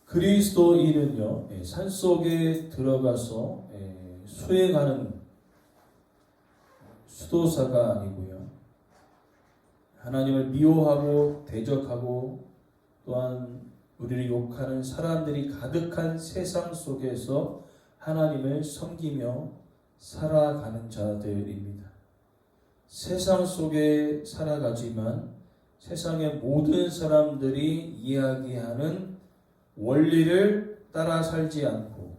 그리스도인은요, 산속에 들어가서 수행하는 수도사가 아니고요, 하나님을 미워하고 대적하고 또한 우리를 욕하는 사람들이 가득한 세상 속에서 하나님을 섬기며 살아가는 자들입니다. 세상 속에 살아가지만 세상의 모든 사람들이 이야기하는 원리를 따라 살지 않고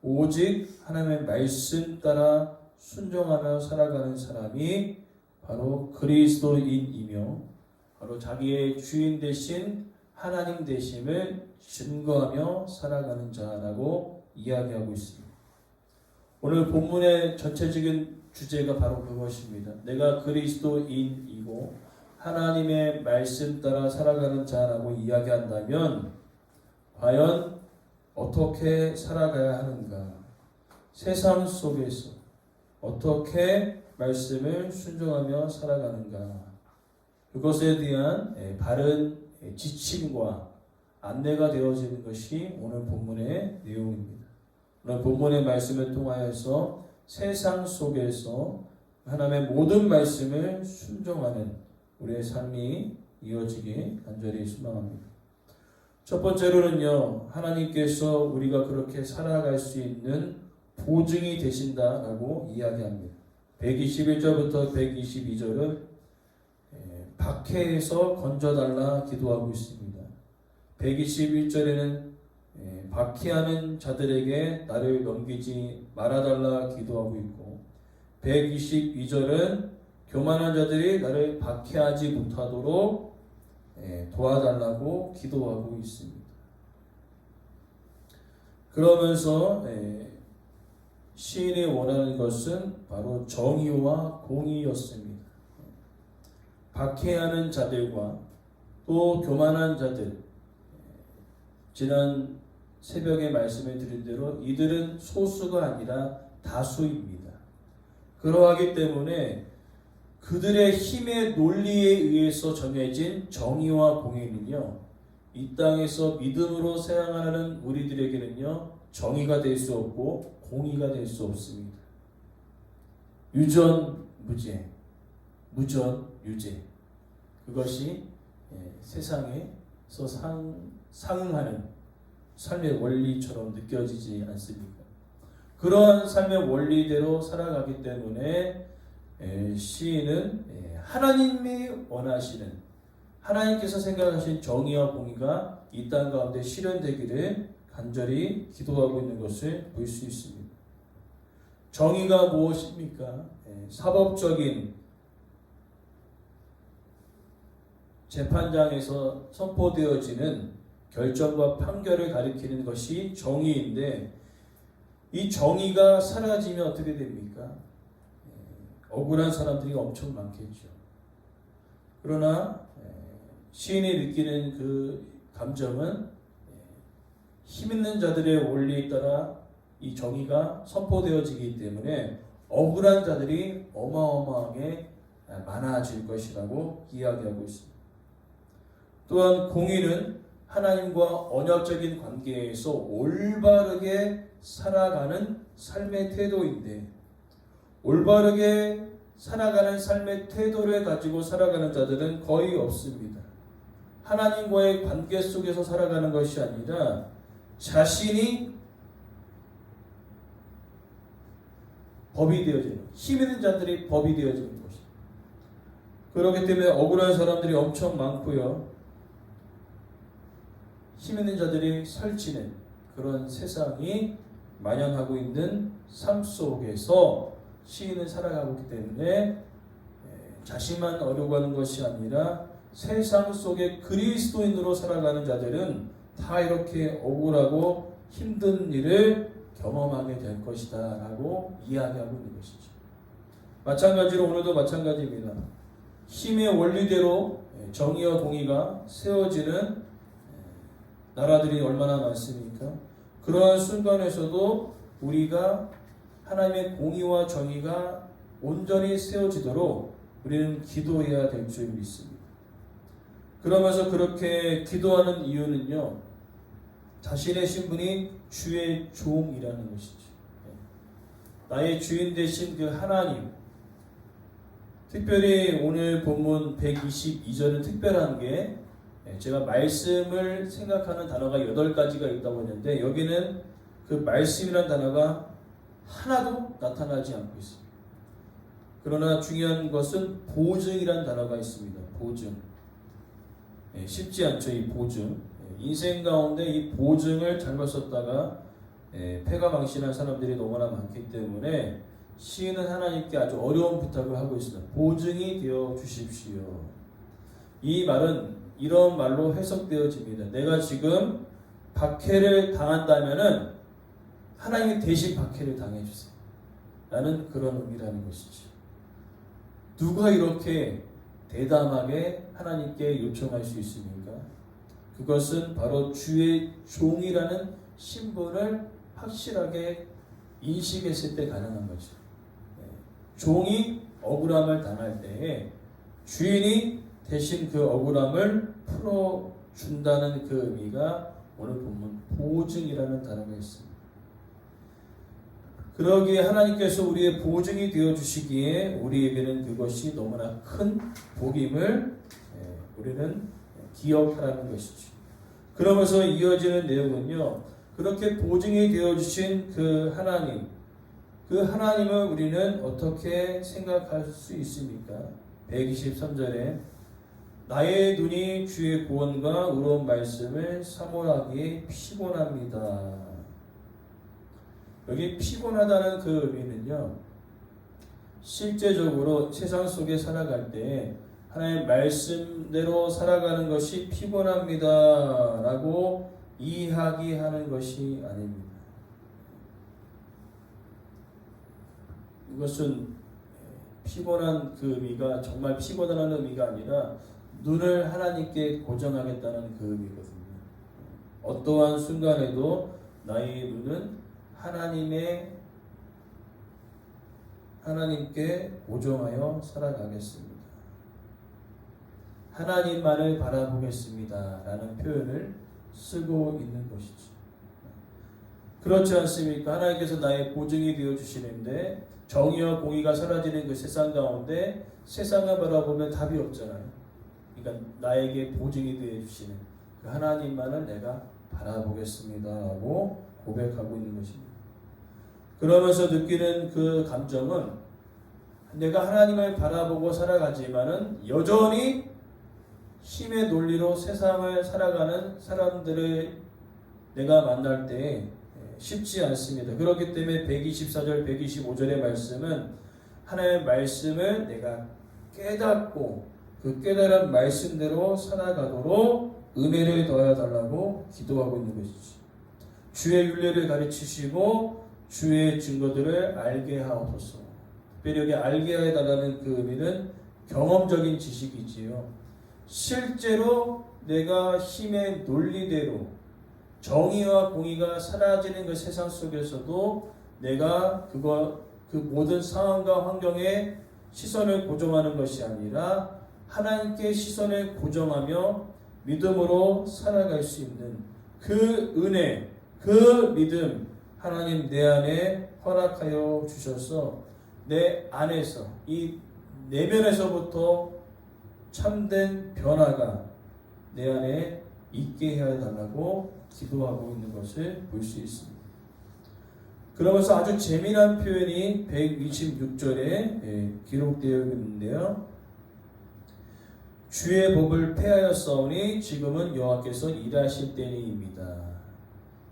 오직 하나님의 말씀 따라 순종하며 살아가는 사람이 바로 그리스도인이며 바로 자기의 주인 되신 하나님 되심을 증거하며 살아가는 자라고 이야기하고 있습니다. 오늘 본문의 전체적인 주제가 바로 그것입니다. 내가 그리스도인이고 하나님의 말씀 따라 살아가는 자라고 이야기한다면 과연 어떻게 살아가야 하는가? 세상 속에서 어떻게 말씀을 순종하며 살아가는가? 그것에 대한 바른 지침과 안내가 되어지는 것이 오늘 본문의 내용입니다. 오늘 본문의 말씀을 통하여서 세상 속에서 하나님의 모든 말씀을 순종하는 우리의 삶이 이어지길 간절히 소망합니다. 첫 번째로는요, 하나님께서 우리가 그렇게 살아갈 수 있는 보증이 되신다라고 이야기합니다. 121절부터 122절은 박해에서 건져달라 기도하고 있습니다. 121절에는 박해하는 자들에게 나를 넘기지 말아달라 기도하고 있고 122절은 교만한 자들이 나를 박해하지 못하도록 도와달라고 기도하고 있습니다. 그러면서 시인이 원하는 것은 바로 정의와 공의였습니다. 박해하는 자들과 또 교만한 자들, 지난 새벽에 말씀을 드린 대로 이들은 소수가 아니라 다수입니다. 그러하기 때문에 그들의 힘의 논리에 의해서 정해진 정의와 공의는요, 이 땅에서 믿음으로 생활하는 우리들에게는요, 정의가 될 수 없고 공의가 될 수 없습니다. 유전 무죄, 무전 유죄, 그것이 세상에서 상응하는 삶의 원리처럼 느껴지지 않습니까? 그러한 삶의 원리대로 살아가기 때문에 시인은 하나님이 원하시는, 하나님께서 생각하신 정의와 공의가 이 땅 가운데 실현되기를 간절히 기도하고 있는 것을 볼 수 있습니다. 정의가 무엇입니까? 사법적인 재판장에서 선포되어지는 결정과 판결을 가리키는 것이 정의인데, 이 정의가 사라지면 어떻게 됩니까? 억울한 사람들이 엄청 많겠죠. 그러나 시인이 느끼는 그 감정은 힘 있는 자들의 원리에 따라 이 정의가 선포되어지기 때문에 억울한 자들이 어마어마하게 많아질 것이라고 이야기하고 있습니다. 또한 공의는 하나님과 언약적인 관계에서 올바르게 살아가는 삶의 태도인데, 올바르게 살아가는 삶의 태도를 가지고 살아가는 자들은 거의 없습니다. 하나님과의 관계 속에서 살아가는 것이 아니라 자신이 법이 되어지는, 힘 있는 자들이 법이 되어지는 것입니다. 그렇기 때문에 억울한 사람들이 엄청 많고요, 힘 있는 자들이 설치는 그런 세상이 만연하고 있는 삶 속에서 시인은 살아가고 있기 때문에 자신만 어려워하는 것이 아니라 세상 속에 그리스도인으로 살아가는 자들은 다 이렇게 억울하고 힘든 일을 경험하게 될 것이다 라고 이야기하고 있는 것이죠. 마찬가지로 오늘도 마찬가지입니다. 힘의 원리대로 정의와 공의가 세워지는 나라들이 얼마나 많습니까? 그러한 순간에서도 우리가 하나님의 공의와 정의가 온전히 세워지도록 우리는 기도해야 될 줄 믿습니다. 그러면서 그렇게 기도하는 이유는요, 자신의 신분이 주의 종이라는 것이죠. 나의 주인 되신 그 하나님. 특별히 오늘 본문 122절은 특별한 게 제가 말씀을 생각하는 단어가 8가지가 있다고 했는데 여기는 그 말씀이라는 단어가 하나도 나타나지 않고 있습니다. 그러나 중요한 것은 보증이라는 단어가 있습니다. 보증. 쉽지 않죠, 이 보증. 인생 가운데 이 보증을 잘못 썼다가 패가망신한 사람들이 너무나 많기 때문에 시인은 하나님께 아주 어려운 부탁을 하고 있습니다. 보증이 되어 주십시오. 이 말은 이런 말로 해석되어집니다. 내가 지금 박해를 당한다면은 하나님이 대신 박해를 당해주세요. 라는 그런 의미라는 것이죠. 누가 이렇게 대담하게 하나님께 요청할 수 있습니까? 그것은 바로 주의 종이라는 신분을 확실하게 인식했을 때 가능한 거죠. 종이 억울함을 당할 때에 주인이 대신 그 억울함을 풀어준다는 그 의미가 오늘 본문 보증이라는 단어가 있습니다. 그러기에 하나님께서 우리의 보증이 되어주시기에 우리에게는 그것이 너무나 큰 복임을 우리는 기억하라는 것이죠. 그러면서 이어지는 내용은요. 그렇게 보증이 되어주신 그 하나님, 그 하나님을 우리는 어떻게 생각할 수 있습니까? 123절에 나의 눈이 주의 구원과 의로운 말씀을 사모하기에 피곤합니다. 여기 피곤하다는 그 의미는요. 실제적으로 세상 속에 살아갈 때 하나님의 말씀대로 살아가는 것이 피곤합니다 라고 이야기하는 것이 아닙니다. 이것은 피곤한 그 의미가 정말 피곤하다는 의미가 아니라 눈을 하나님께 고정하겠다는 그 의미거든요. 어떠한 순간에도 나의 눈은 하나님께 고정하여 살아가겠습니다. 하나님만을 바라보겠습니다 라는 표현을 쓰고 있는 것이죠. 그렇지 않습니까? 하나님께서 나의 보증이 되어주시는데 정의와 공의가 사라지는 그 세상 가운데 세상을 바라보면 답이 없잖아요. 그러니까 나에게 보증이 되어주시는 그 하나님만을 내가 바라보겠습니다 하고 고백하고 있는 것입니다. 그러면서 느끼는 그 감정은 내가 하나님을 바라보고 살아가지만은 여전히 힘의 논리로 세상을 살아가는 사람들을 내가 만날 때 쉽지 않습니다. 그렇기 때문에 124절, 125절의 말씀은 하나님의 말씀을 내가 깨닫고 그 깨달은 말씀대로 살아가도록 은혜를 더하여 달라고 기도하고 있는 것이지. 주의 윤례를 가르치시고 주의 증거들을 알게 하옵소서. 특별히 여기 알게 하여 달라는 그 의미는 경험적인 지식이지요. 실제로 내가 힘의 논리대로 정의와 공의가 사라지는 그 세상 속에서도 내가 그 모든 상황과 환경에 시선을 고정하는 것이 아니라 하나님께 시선을 고정하며 믿음으로 살아갈 수 있는 그 은혜, 그 믿음 하나님 내 안에 허락하여 주셔서 내 안에서 이 내면에서부터 참된 변화가 내 안에 있게 해야 달라고 기도하고 있는 것을 볼 수 있습니다. 그러면서 아주 재미난 표현이 126절에 기록되어 있는데요. 주의 법을 폐하였사오니 지금은 여호와께서 일하실 때니입니다.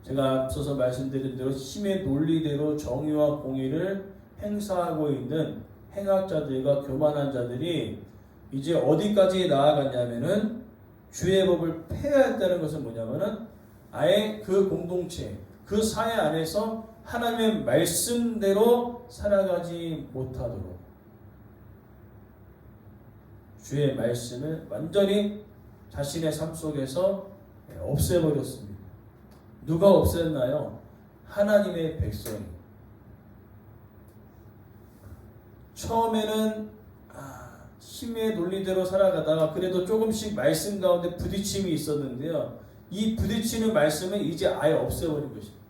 제가 앞서서 말씀드린 대로 힘의 논리대로 정의와 공의를 행사하고 있는 행악자들과 교만한 자들이 이제 어디까지 나아갔냐면은 주의 법을 폐하였다는 것은 뭐냐면은 아예 그 공동체, 그 사회 안에서 하나님의 말씀대로 살아가지 못하도록 주의 말씀을 완전히 자신의 삶 속에서 없애버렸습니다. 누가 없앴나요? 하나님의 백성이. 처음에는 힘의 논리대로 살아가다가 그래도 조금씩 말씀 가운데 부딪힘이 있었는데요. 이 부딪히는 말씀은 이제 아예 없애버린 것입니다.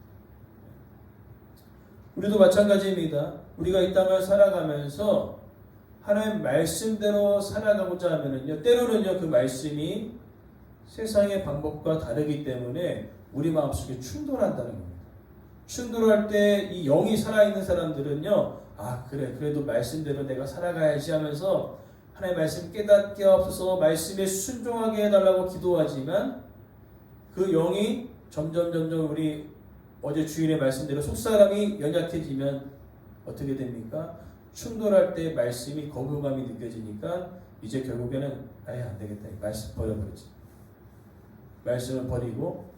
우리도 마찬가지입니다. 우리가 이 땅을 살아가면서 하나님 말씀대로 살아가고자 하면은요, 때로는요, 그 말씀이 세상의 방법과 다르기 때문에 우리 마음속에 충돌한다는 겁니다. 충돌할 때 이 영이 살아있는 사람들은요, 아, 그래, 그래도 말씀대로 내가 살아가야지 하면서 하나님의 말씀 깨닫게 하옵소서, 말씀에 순종하게 해달라고 기도하지만 그 영이 점점 우리 어제 주일의 말씀대로 속사람이 연약해지면 어떻게 됩니까? 충돌할 때 말씀이 거부감이 느껴지니까 이제 결국에는 아예 안 되겠다. 말씀 버려버리지. 말씀을 버리고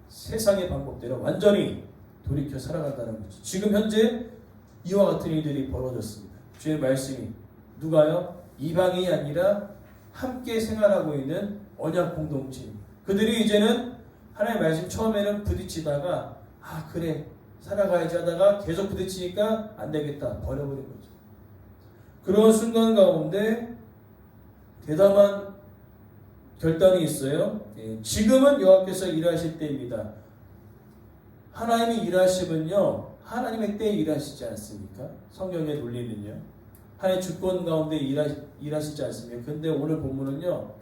세상의 방법대로 완전히 돌이켜 살아간다는 거죠. 지금 현재 이와 같은 일들이 벌어졌습니다. 주의 말씀이 누가요? 이방인이 아니라 함께 생활하고 있는 언약 공동체. 그들이 이제는 하나님의 말씀 처음에는 부딪히다가 아 그래 살아가야지 하다가 계속 부딪히니까 안 되겠다 버려버린 거죠. 그런 순간 가운데 대담한 결단이 있어요. 지금은 여호와께서 일하실 때입니다. 하나님이 일하시면요 하나님의 때에 일하시지 않습니까? 성경의 논리는요 하나님의 주권 가운데 일하시지 않습니까? 근데 오늘 본문은요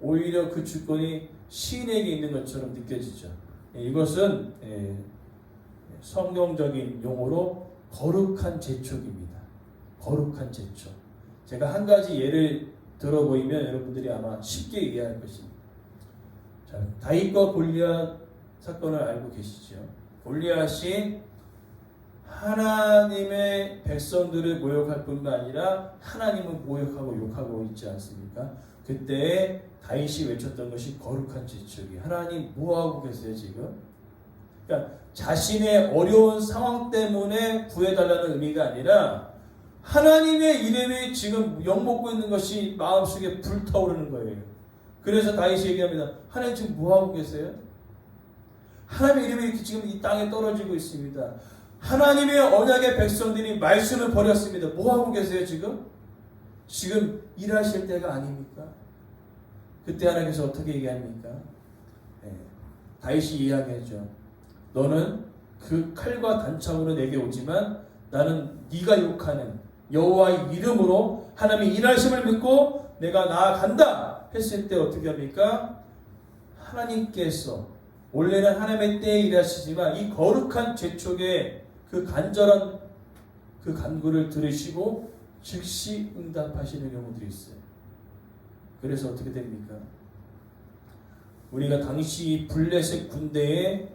오히려 그 주권이 시인에게 있는 것처럼 느껴지죠. 이것은 성경적인 용어로 거룩한 재촉입니다. 거룩한 재촉. 제가 한 가지 예를 들어 보이면 여러분들이 아마 쉽게 이해할 것입니다. 자, 다윗과 골리앗 사건을 알고 계시죠? 골리앗이 하나님의 백성들을 모욕할 뿐만 아니라 하나님을 모욕하고 욕하고 있지 않습니까? 그때 다윗이 외쳤던 것이 거룩한 재촉이 하나님 뭐하고 계세요 지금? 그러니까 자신의 어려운 상황 때문에 구해달라는 의미가 아니라 하나님의 이름이 지금 욕먹고 있는 것이 마음속에 불타오르는 거예요. 그래서 다윗이 얘기합니다. 하나님 지금 뭐하고 계세요? 하나님의 이름이 이렇게 지금 이 땅에 떨어지고 있습니다. 하나님의 언약의 백성들이 말씀을 버렸습니다. 뭐하고 계세요 지금? 지금 일하실 때가 아닙니까? 그때 하나님께서 어떻게 얘기합니까? 다윗이 이야기했죠. 너는 그 칼과 단창으로 내게 오지만 나는 네가 욕하는 여호와의 이름으로 하나님의 일하심을 믿고 내가 나아간다 했을 때 어떻게 합니까? 하나님께서 원래는 하나님의 때에 일하시지만 이 거룩한 재촉의 그 간절한 그 간구를 들으시고 즉시 응답하시는 경우들이 있어요. 그래서 어떻게 됩니까? 우리가 당시 블레셋 군대의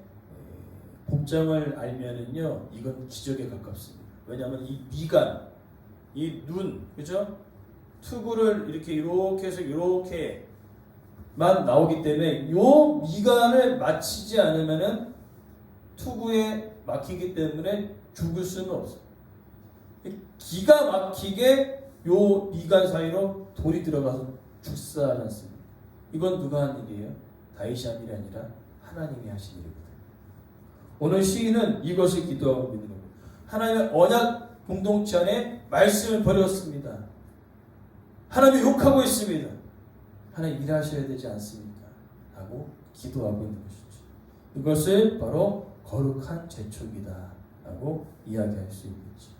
복장을 알면은요, 이건 기적에 가깝습니다. 왜냐하면 이 미간, 이 눈, 그죠? 투구를 이렇게 해서 이렇게만 나오기 때문에 요 미간을 맞히지 않으면은 투구에 막히기 때문에 죽을 수는 없어요. 기가 막히게 요 미간 사이로 돌이 들어가서 죽사하지 않습니다. 이건 누가 한 일이에요? 다윗이 한 일이 아니라 하나님이 하신 일입니다. 오늘 시인은 이것을 기도하고 있는 겁니다. 하나님의 언약 공동체 안에 말씀을 버렸습니다. 하나님이 욕하고 있습니다. 하나님 일하셔야 되지 않습니까? 하고 기도하고 있는 것이죠. 이것을 바로 거룩한 재촉이다 라고 이야기할 수 있겠지.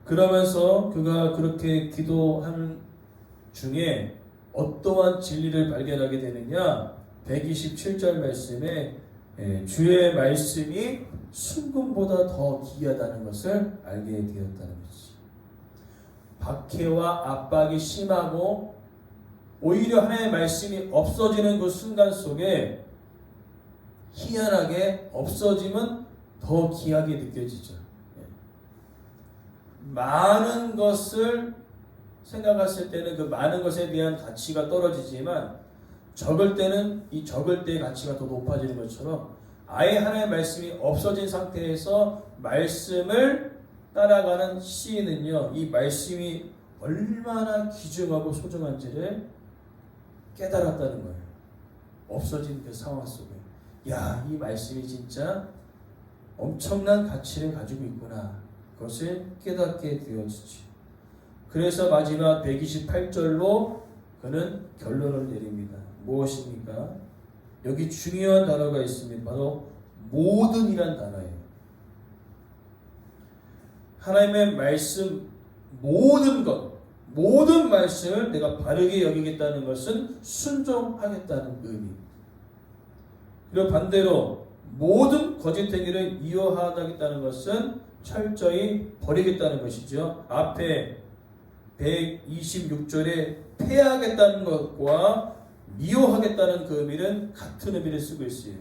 그러면서 그가 그렇게 기도하는 중에 어떠한 진리를 발견하게 되느냐? 127절 말씀에 주의 말씀이 순금보다 더 귀하다는 것을 알게 되었다는 것이지. 박해와 압박이 심하고 오히려 하나님의 말씀이 없어지는 그 순간 속에 희한하게 없어짐은 더 귀하게 느껴지죠. 많은 것을 생각했을 때는 그 많은 것에 대한 가치가 떨어지지만 적을 때는 이 적을 때의 가치가 더 높아지는 것처럼 아예 하나님의 말씀이 없어진 상태에서 말씀을 따라가는 시인은요, 이 말씀이 얼마나 귀중하고 소중한지를 깨달았다는 거예요. 없어진 그 상황 속에 야, 이 말씀이 진짜 엄청난 가치를 가지고 있구나. 그것을 깨닫게 되어지지. 그래서 마지막 128절로 그는 결론을 내립니다. 무엇입니까? 여기 중요한 단어가 있습니다. 바로 모든이란 단어예요. 하나님의 말씀 모든 것, 모든 말씀을 내가 바르게 여기겠다는 것은 순종하겠다는 의미입니다. 그리고 반대로 모든 거짓 행위를 이어하겠다는 것은 철저히 버리겠다는 것이죠. 앞에 126절에 폐하겠다는 것과 미워하겠다는 그 의미는 같은 의미를 쓰고 있어요.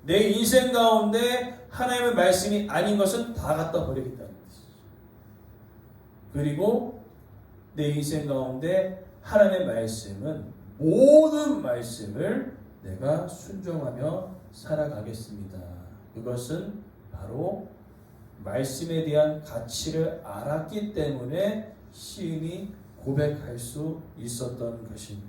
내 인생 가운데 하나님의 말씀이 아닌 것은 다 갖다 버리겠다는 것이죠. 그리고 내 인생 가운데 하나님의 말씀은 모든 말씀을 내가 순종하며 살아가겠습니다. 그것은 바로 말씀에 대한 가치를 알았기 때문에 시인이 고백할 수 있었던 것입니다.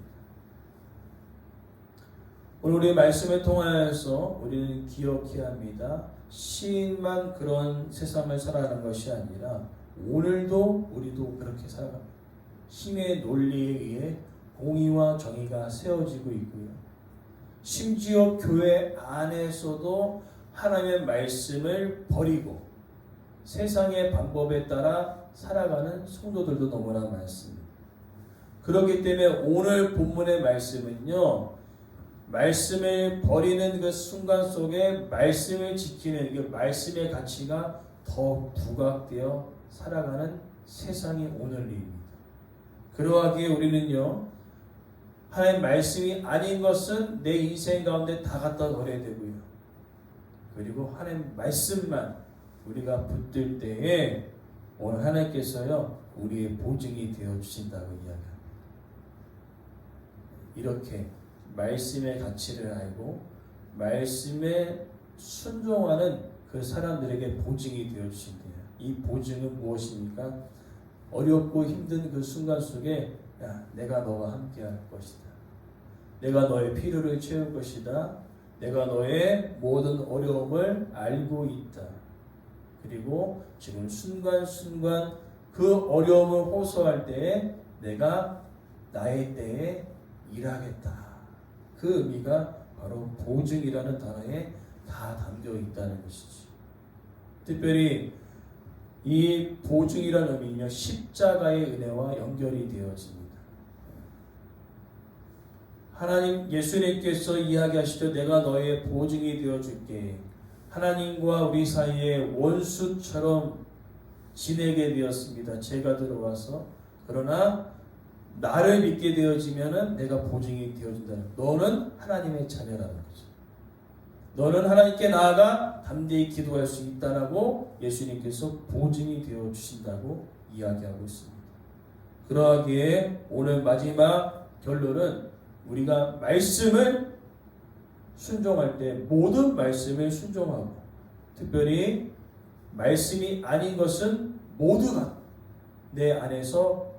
오늘 우리 말씀을 통하여서 우리는 기억해야 합니다. 시인만 그런 세상을 살아가는 것이 아니라 오늘도 우리도 그렇게 살아갑니다. 힘의 논리에 의해 공의와 정의가 세워지고 있고요. 심지어 교회 안에서도 하나님의 말씀을 버리고 세상의 방법에 따라 살아가는 성도들도 너무나 많습니다. 그렇기 때문에 오늘 본문의 말씀은요, 말씀을 버리는 그 순간 속에 말씀을 지키는 그 말씀의 가치가 더 부각되어 살아가는 세상이 오늘입니다. 그러하기에 우리는요, 하나님 말씀이 아닌 것은 내 인생 가운데 다 갖다 버려야 되고요. 그리고 하나님 말씀만 우리가 붙들 때에 오늘 하나님께서요, 우리의 보증이 되어 주신다고 이야기합니다. 이렇게 말씀의 가치를 알고 말씀에 순종하는 그 사람들에게 보증이 되어 주신대요. 이 보증은 무엇입니까? 어렵고 힘든 그 순간 속에 내가 너와 함께 할 것이다. 내가 너의 필요를 채울 것이다. 내가 너의 모든 어려움을 알고 있다. 그리고 지금 순간순간 그 어려움을 호소할 때에 내가 나의 때에 일하겠다. 그 의미가 바로 보증이라는 단어에 다 담겨 있다는 것이죠. 특별히 이 보증이라는 의미는요, 십자가의 은혜와 연결이 되어집니다. 하나님 예수님께서 이야기하시죠. 내가 너의 보증이 되어줄게. 하나님과 우리 사이에 원수처럼 지내게 되었습니다. 죄가 들어와서. 그러나 나를 믿게 되어지면은 내가 보증이 되어준다는. 너는 하나님의 자녀라는 거죠. 너는 하나님께 나아가 담대히 기도할 수 있다라고 예수님께서 보증이 되어 주신다고 이야기하고 있습니다. 그러하기에 오늘 마지막 결론은 우리가 말씀을 순종할 때 모든 말씀을 순종하고, 특별히 말씀이 아닌 것은 모두가 내 안에서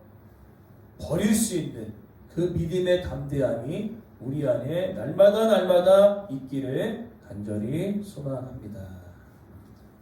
버릴 수 있는 그 믿음의 담대함이 우리 안에 날마다 있기를 간절히 소망합니다.